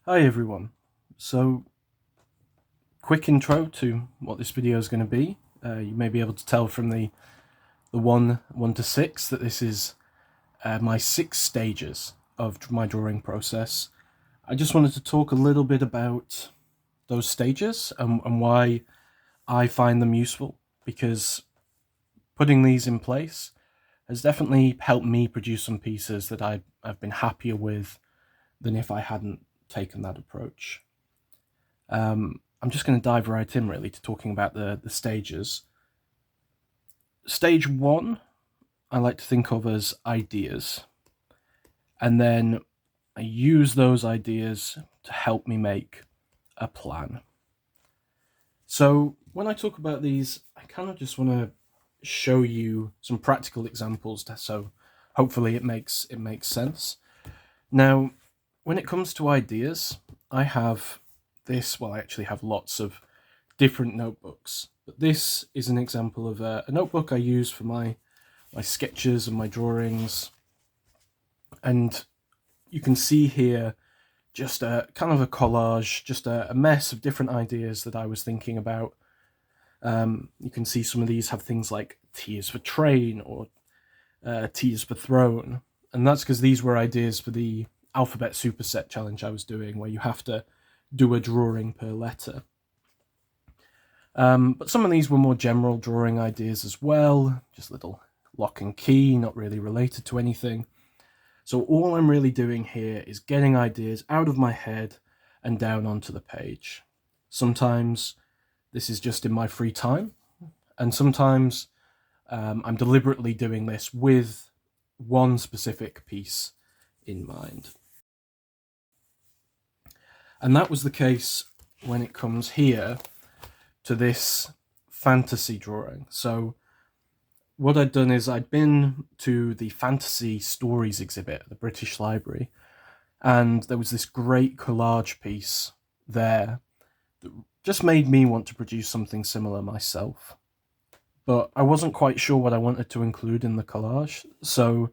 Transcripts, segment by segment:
Hi everyone. So, quick intro to what this video is going to be. You may be able to tell from the one to six that this is my 6 stages of my drawing process. I just wanted to talk a little bit about those stages and why I find them useful, because putting these in place has definitely helped me produce some pieces that I've been happier with than if I hadn't taken that approach. I'm just going to dive right in, really, to talking about the stages. Stage one, I like to think of as ideas. And then I use those ideas to help me make a plan. So when I talk about these, I kind of just want to show you some practical examples, so hopefully it makes sense. Now, when it comes to ideas, I have this. Well, I actually have lots of different notebooks, but this is an example of a notebook I use for my sketches and my drawings. And you can see here just a kind of a collage, just a mess of different ideas that I was thinking about. You can see some of these have things like T is for train or T is for throne, and that's because these were ideas for the alphabet superset challenge I was doing, where you have to do a drawing per letter. But some of these were more general drawing ideas as well, just little lock and key, not really related to anything. So all I'm really doing here is getting ideas out of my head and down onto the page. Sometimes this is just in my free time, and sometimes I'm deliberately doing this with one specific piece in mind. And that was the case when it comes here to this fantasy drawing. So what I'd done is I'd been to the Fantasy Stories exhibit at the British Library, and there was this great collage piece there that just made me want to produce something similar myself. But I wasn't quite sure what I wanted to include in the collage, so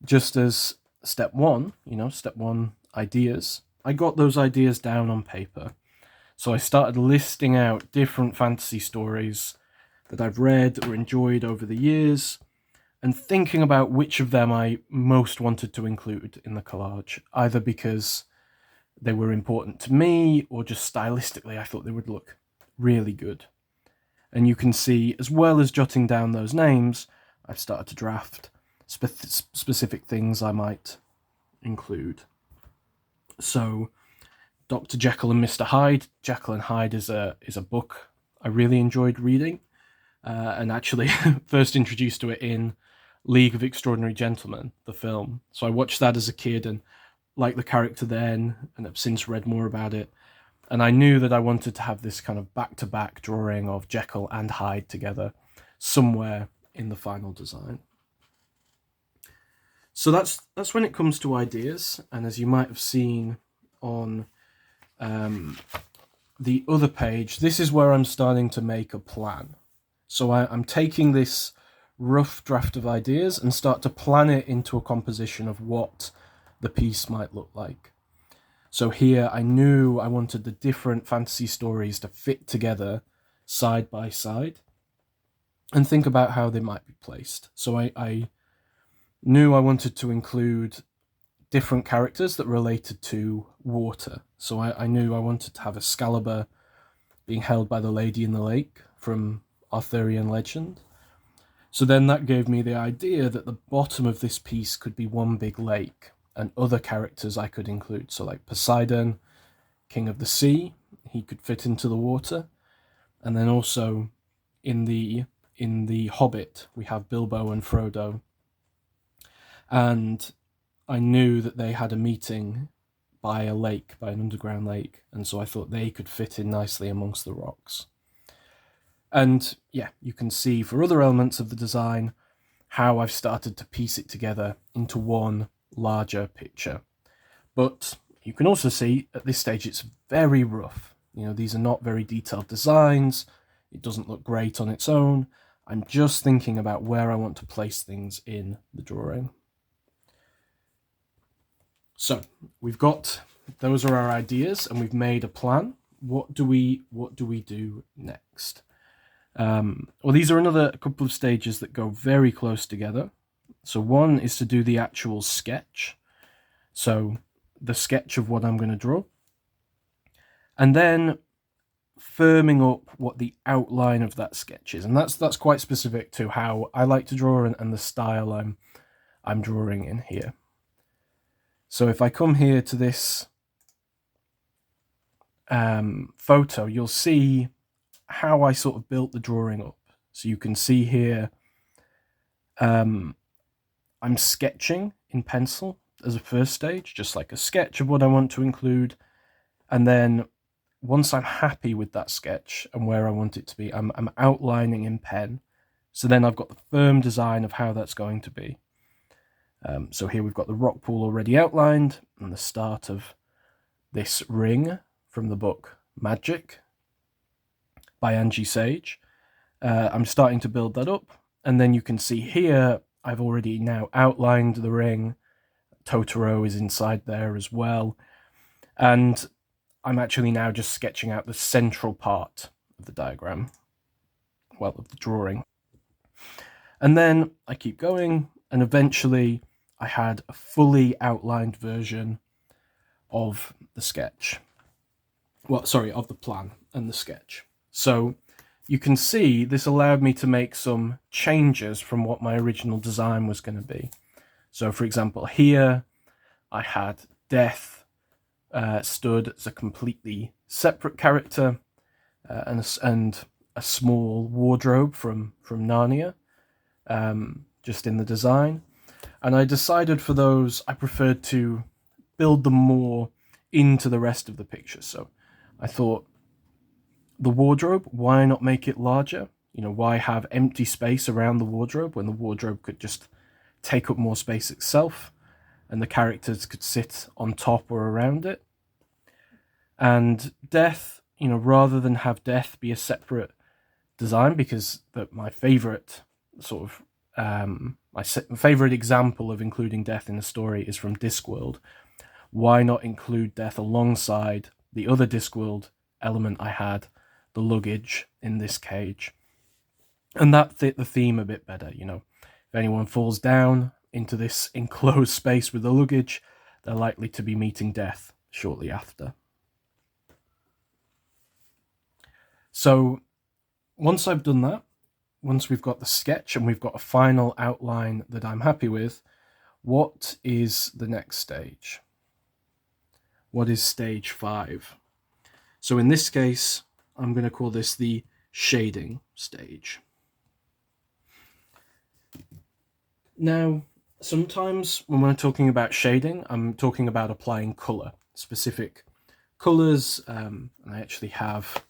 just as step one, step one, ideas, I got those ideas down on paper. So I started listing out different fantasy stories that I've read or enjoyed over the years, and thinking about which of them I most wanted to include in the collage, either because they were important to me or just stylistically I thought they would look really good. And you can see, as well as jotting down those names, I've started to draft specific things I might include. So Dr. Jekyll and Mr. Hyde. Jekyll and Hyde is a book I really enjoyed reading, and actually first introduced to it in League of Extraordinary Gentlemen, the film. So I watched that as a kid and liked the character then, and have since read more about it. And I knew that I wanted to have this kind of back-to-back drawing of Jekyll and Hyde together somewhere in the final design. So that's when it comes to ideas, and as you might have seen on the other page, this is where I'm starting to make a plan. So I'm taking this rough draft of ideas and start to plan it into a composition of what the piece might look like. So here I knew I wanted the different fantasy stories to fit together side by side and think about how they might be placed. So I knew I wanted to include different characters that related to water. So I knew I wanted to have Excalibur being held by the Lady in the Lake from Arthurian legend. So then that gave me the idea that the bottom of this piece could be one big lake, and other characters I could include. So like Poseidon, King of the Sea, he could fit into the water. And then also in the Hobbit, we have Bilbo and Frodo. And I knew that they had a meeting by a lake, by an underground lake, and so I thought they could fit in nicely amongst the rocks. And yeah, you can see for other elements of the design how I've started to piece it together into one larger picture. But you can also see at this stage it's very rough. These are not very detailed designs. It doesn't look great on its own. I'm just thinking about where I want to place things in the drawing. So we've got those are our ideas, and we've made a plan. What do we do next? Well, these are another couple of stages that go very close together. So one is to do the actual sketch. So the sketch of what I'm going to draw. And then firming up what the outline of that sketch is. And that's quite specific to how I like to draw and the style I'm drawing in here. So if I come here to this photo, you'll see how I sort of built the drawing up. So you can see here, I'm sketching in pencil as a first stage, just like a sketch of what I want to include. And then once I'm happy with that sketch and where I want it to be, I'm outlining in pen. So then I've got the firm design of how that's going to be. So here we've got the rock pool already outlined and the start of this ring from the book Magic by Angie Sage. I'm starting to build that up, and then you can see here I've already now outlined the ring. Totoro is inside there as well, and I'm actually now just sketching out the central part of the diagram, well, of the drawing. And then I keep going, and eventually I had a fully outlined version of the sketch. Well, sorry, of the plan and the sketch. So you can see this allowed me to make some changes from what my original design was going to be. So for example, here I had Death stood as a completely separate character, and a small wardrobe from Narnia, just in the design. And I decided for those, I preferred to build them more into the rest of the picture. So I thought, the wardrobe, why not make it larger? You know, why have empty space around the wardrobe when the wardrobe could just take up more space itself and the characters could sit on top or around it? And Death, you know, rather than have Death be a separate design, because my favorite sort of my favorite example of including Death in a story is from Discworld. Why not include Death alongside the other Discworld element I had, the luggage in this cage? And that fit the theme a bit better. You know, if anyone falls down into this enclosed space with the luggage, they're likely to be meeting Death shortly after. So once I've done that, once we've got the sketch and we've got a final outline that I'm happy with, what is the next stage? What is stage 5? So in this case, I'm going to call this the shading stage. Now, sometimes when we're talking about shading, I'm talking about applying color, specific colors. And I actually have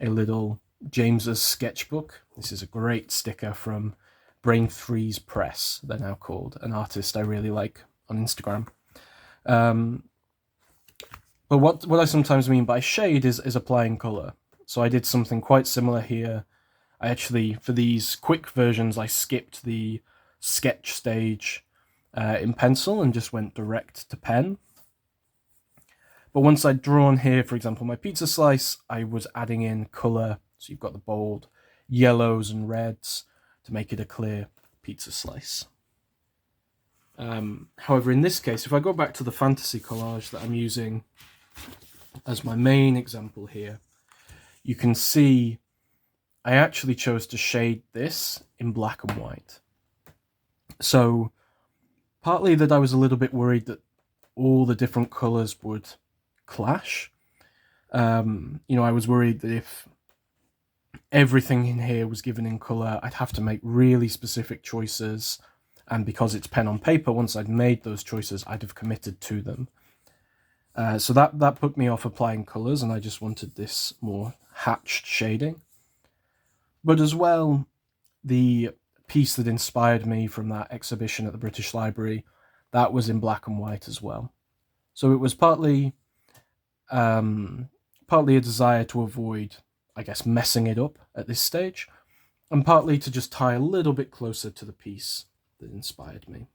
a little James's sketchbook. This is a great sticker from Brain Freeze Press, they're now called, an artist I really like on Instagram. But what I sometimes mean by shade is applying color. So I did something quite similar here. I actually, for these quick versions, I skipped the sketch stage in pencil and just went direct to pen. But once I'd drawn here, for example, my pizza slice, I was adding in color. So you've got the bold yellows and reds to make it a clear pizza slice. However, in this case, if I go back to the fantasy collage that I'm using as my main example here, you can see I actually chose to shade this in black and white. So partly that I was a little bit worried that all the different colors would clash. You know, I was worried that if everything in here was given in color, I'd have to make really specific choices. And because it's pen on paper, once I'd made those choices, I'd have committed to them. So that put me off applying colors, and I just wanted this more hatched shading. But as well, the piece that inspired me from that exhibition at the British Library, that was in black and white as well. So it was partly a desire to avoid, I guess, messing it up at this stage, and partly to just tie a little bit closer to the piece that inspired me.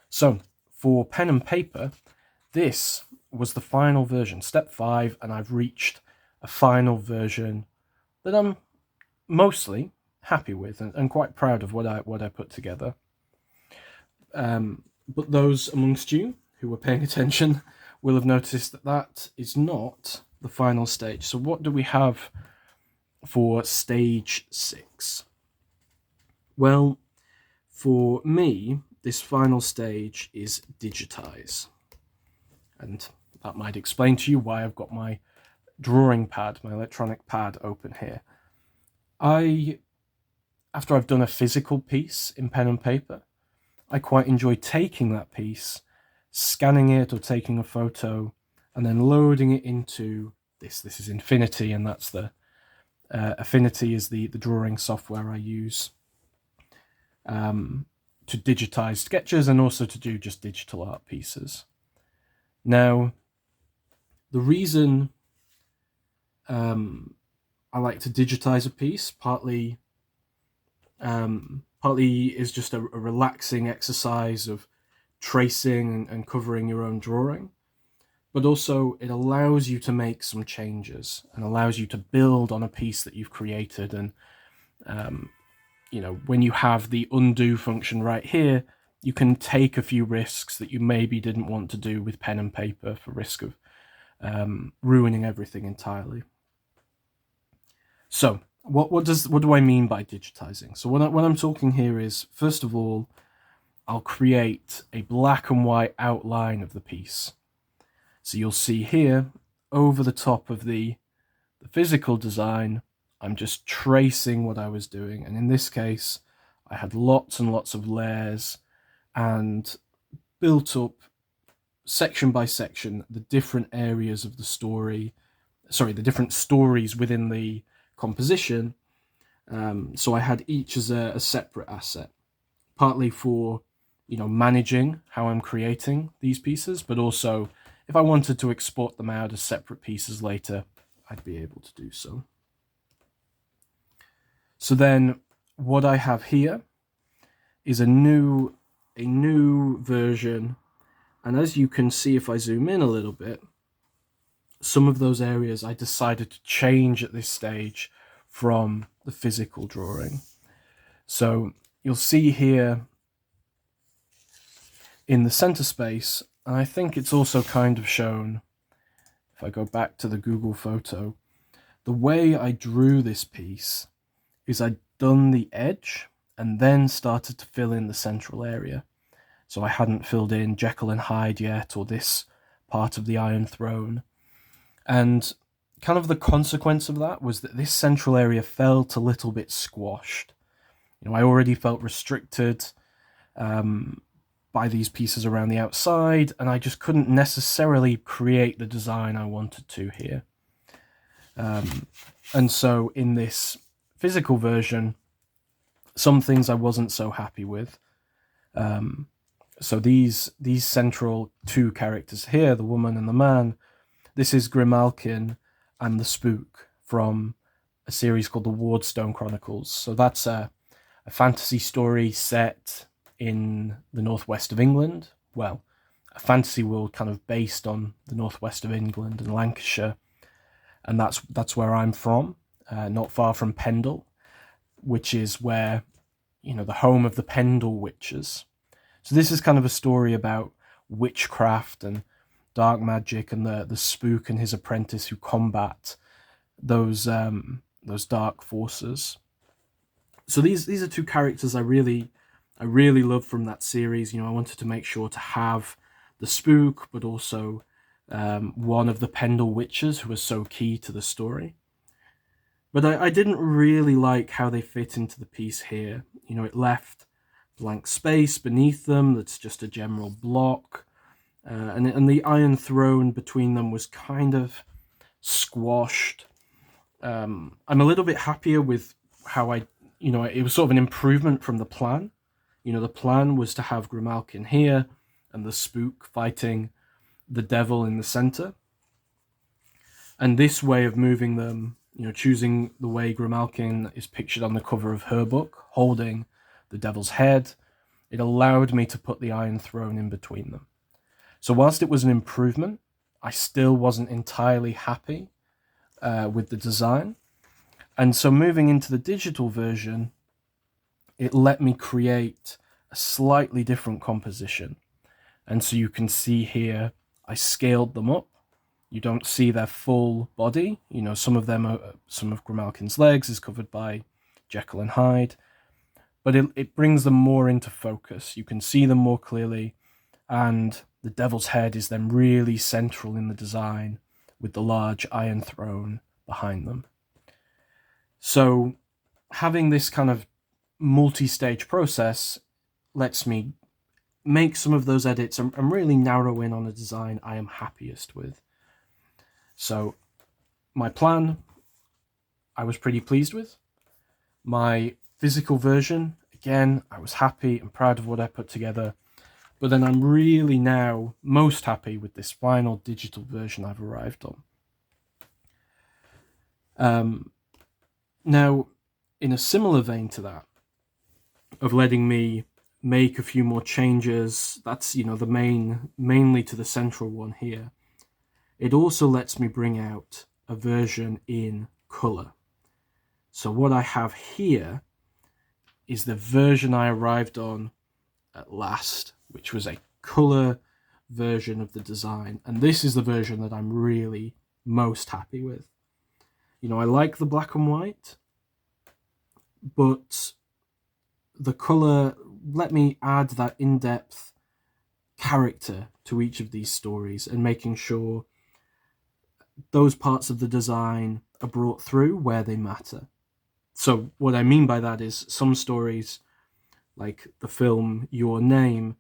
So for pen and paper, this was the final version, step 5, and I've reached a final version that I'm mostly happy with and quite proud of what I put together. But those amongst you who were paying attention will have noticed that that is not the final stage. So what do we have for stage 6? Well, for me, this final stage is digitize. And that might explain to you why I've got my drawing pad, my electronic pad open here. After I've done a physical piece in pen and paper, I quite enjoy taking that piece, scanning it or taking a photo, and then loading it into this. This is Affinity, and that's the Affinity is the drawing software I use to digitize sketches and also to do just digital art pieces. Now, the reason I like to digitize a piece partly is just a relaxing exercise of tracing and covering your own drawing, but also it allows you to make some changes and allows you to build on a piece that you've created. And when you have the undo function right here, you can take a few risks that you maybe didn't want to do with pen and paper for risk of ruining everything entirely. So what do I mean by digitizing? So what I'm talking here is, first of all, I'll create a black and white outline of the piece. So you'll see here, over the top of the physical design, I'm just tracing what I was doing. And in this case, I had lots and lots of layers and built up section by section the different areas of the story, the different stories within the composition. So I had each as a separate asset, partly for managing how I'm creating these pieces, but also if I wanted to export them out as separate pieces later, I'd be able to do so. So then what I have here is a new version, and as you can see, if I zoom in a little bit, some of those areas I decided to change at this stage from the physical drawing. So you'll see here in the center space, and I think it's also kind of shown, if I go back to the Google photo, the way I drew this piece is I'd done the edge and then started to fill in the central area. So I hadn't filled in Jekyll and Hyde yet, or this part of the Iron Throne. And kind of the consequence of that was that this central area felt a little bit squashed. I already felt restricted by these pieces around the outside, and I just couldn't necessarily create the design I wanted to here. And so in this physical version, some things I wasn't so happy with. So these central two characters here, the woman and the man, this is Grimalkin and the Spook from a series called the Wardstone Chronicles. So that's a fantasy story set in the northwest of England. Well, a fantasy world kind of based on the northwest of England and Lancashire. And that's where I'm from, not far from Pendle, which is where, the home of the Pendle witches. So this is kind of a story about witchcraft and dark magic and the Spook and his apprentice who combat those dark forces. So these are two characters I really love from that series. I wanted to make sure to have the Spook, but also one of the Pendle witches who was so key to the story. But I didn't really like how they fit into the piece here. It left blank space beneath them that's just a general block. And the Iron Throne between them was kind of squashed. I'm a little bit happier with how it was sort of an improvement from the plan. The plan was to have Grimalkin here and the Spook fighting the devil in the center. And this way of moving them, choosing the way Grimalkin is pictured on the cover of her book, holding the devil's head, it allowed me to put the Iron Throne in between them. So whilst it was an improvement, I still wasn't entirely happy with the design. And so moving into the digital version, it let me create a slightly different composition. And so you can see here, I scaled them up. You don't see their full body. You know, some of Grimalkin's legs is covered by Jekyll and Hyde, but it brings them more into focus. You can see them more clearly, and the Devil's Head is then really central in the design with the large iron throne behind them. So having this kind of multi-stage process lets me make some of those edits and really narrow in on a design I am happiest with. So my plan, I was pretty pleased with. My physical version, again, I was happy and proud of what I put together. But then I'm really now most happy with this final digital version I've arrived on. Now, in a similar vein to that, of letting me make a few more changes, that's, you know, mainly to the central one here, it also lets me bring out a version in color. So what I have here is the version I arrived on at last, which was a color version of the design. And this is the version that I'm really most happy with. You know, I like the black and white, but the color let me add that in-depth character to each of these stories and making sure those parts of the design are brought through where they matter. So what I mean by that is some stories, like the film Your Name,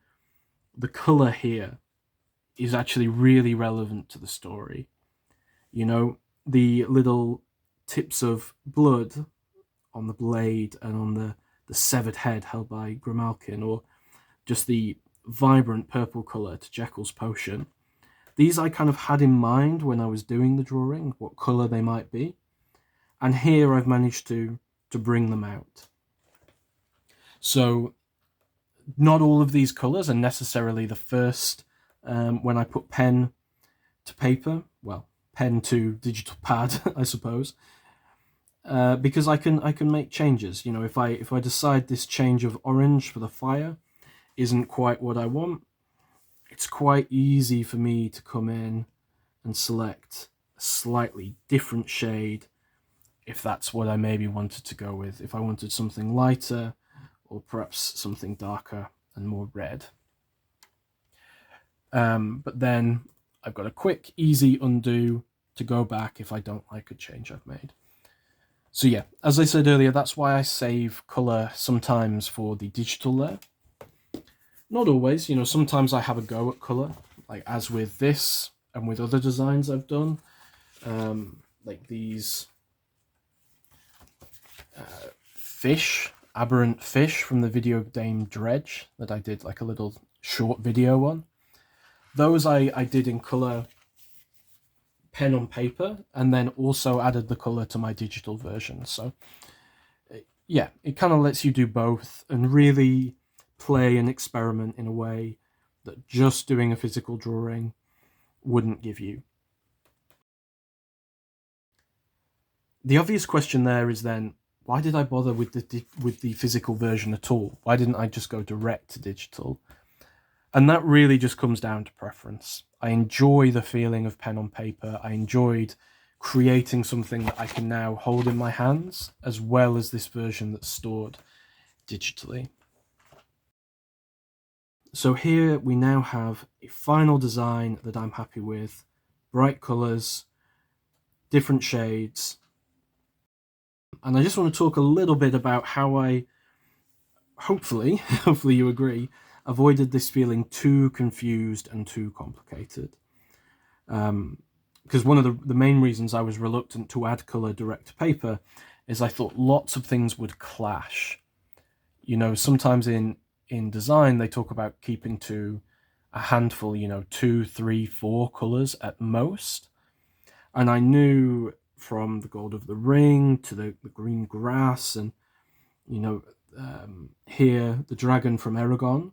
the color here is actually really relevant to the story. You know, the little tips of blood on the blade and on the severed head held by Grimalkin, or just the vibrant purple color to Jekyll's potion. These I kind of had in mind when I was doing the drawing, what color they might be. And here I've managed to bring them out. So not all of these colors are necessarily the first when I put pen to paper, well, pen to digital pad, I suppose. Because I can make changes. You know, if I decide this change of orange for the fire isn't quite what I want, it's quite easy for me to come in and select a slightly different shade if that's what I maybe wanted to go with. If I wanted something lighter or perhaps something darker and more red. But then I've got a quick, easy undo to go back if I don't like a change I've made. So yeah, as I said earlier, that's why I save color sometimes for the digital layer. Not always, you know, sometimes I have a go at color, like as with this and with other designs I've done, like these aberrant fish from the video game Dredge that I did like a little short video on. Those I did in color, pen on paper, and then also added the color to my digital version. So yeah, it kind of lets you do both and really play and experiment in a way that just doing a physical drawing wouldn't give you. The obvious question there is then, why did I bother with the physical version at all? Why didn't I just go direct to digital? And that really just comes down to preference. I enjoy the feeling of pen on paper. I enjoyed creating something that I can now hold in my hands, as well as this version that's stored digitally. So here we now have a final design that I'm happy with. Bright colors, different shades. And I just want to talk a little bit about how I, hopefully you agree, avoided this feeling too confused and too complicated. Because one of the main reasons I was reluctant to add color direct to paper is I thought lots of things would clash. You know, sometimes in design they talk about keeping to a handful, you know, 2, 3, 4 colors at most. And I knew from the gold of the ring to the green grass and, you know, here the dragon from Eragon,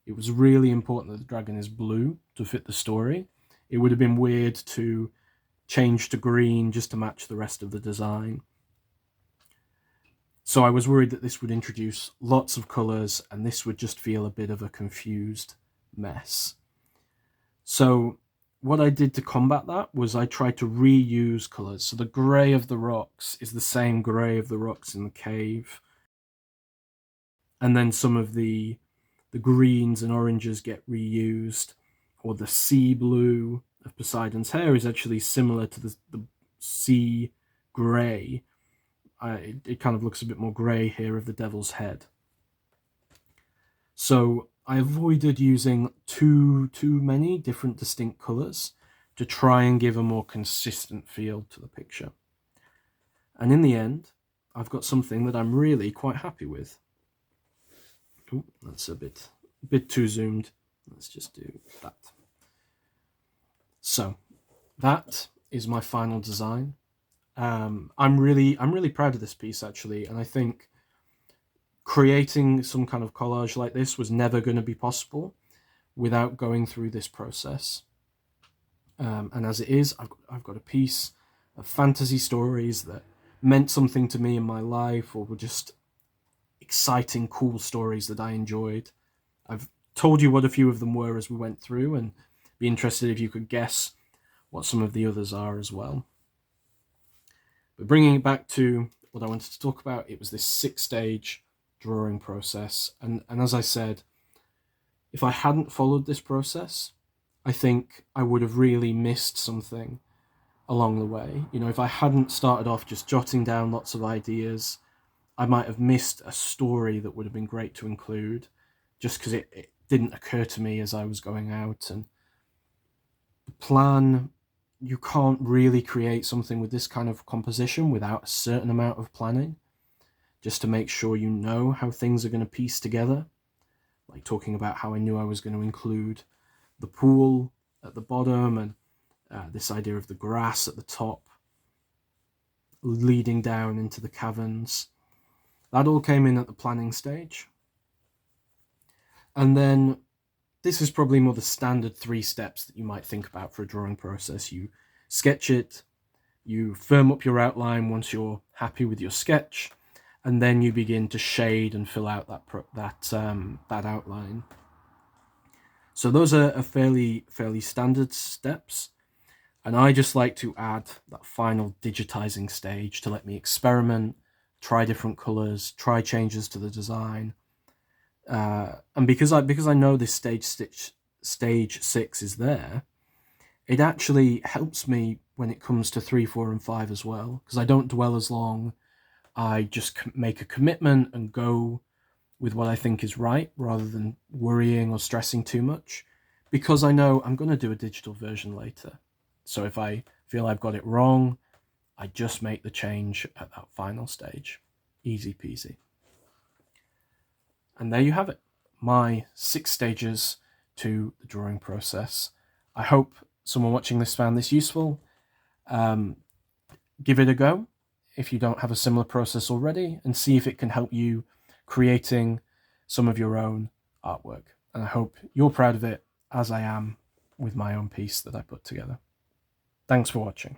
It was really important that the dragon is blue to fit the story. It would have been weird to change to green just to match the rest of the design. So I was worried that this would introduce lots of colours and this would just feel a bit of a confused mess. So what I did to combat that was I tried to reuse colours. So the grey of the rocks is the same grey of the rocks in the cave. And then some of the greens and oranges get reused. Or the sea blue of Poseidon's hair is actually similar to the sea grey. It kind of looks a bit more grey here of the devil's head. So I avoided using too many different distinct colours to try and give a more consistent feel to the picture. And in the end, I've got something that I'm really quite happy with. Ooh, that's a bit too zoomed. Let's just do that. So that is my final design. I'm really proud of this piece, actually, and I think creating some kind of collage like this was never going to be possible without going through this process. And as it is, I've got a piece of fantasy stories that meant something to me in my life, or were just exciting, cool stories that I enjoyed. I've told you what a few of them were as we went through, and be interested if you could guess what some of the others are as well. But bringing it back to what I wanted to talk about, it was this 6-stage drawing process. And as I said, if I hadn't followed this process, I think I would have really missed something along the way. You know, if I hadn't started off just jotting down lots of ideas, I might have missed a story that would have been great to include just because it didn't occur to me as I was going out. And the plan, you can't really create something with this kind of composition without a certain amount of planning, just to make sure you know how things are going to piece together. Like talking about how I knew I was going to include the pool at the bottom and this idea of the grass at the top leading down into the caverns. That all came in at the planning stage. And then this is probably more the standard 3 steps that you might think about for a drawing process. You sketch it, you firm up your outline once you're happy with your sketch, and then you begin to shade and fill out that outline. So those are fairly standard steps, and I just like to add that final digitizing stage to let me experiment, try different colors, try changes to the design. And because I know this stage 6 is there, it actually helps me when it comes to 3, 4, and 5 as well, because I don't dwell as long. I just make a commitment and go with what I think is right, rather than worrying or stressing too much, because I know I'm going to do a digital version later. So if I feel I've got it wrong, I just make the change at that final stage. Easy peasy. And there you have it, my 6 stages to the drawing process. I hope someone watching this found this useful. Give it a go if you don't have a similar process already, and see if it can help you creating some of your own artwork. And I hope you're proud of it, as I am with my own piece that I put together. Thanks for watching.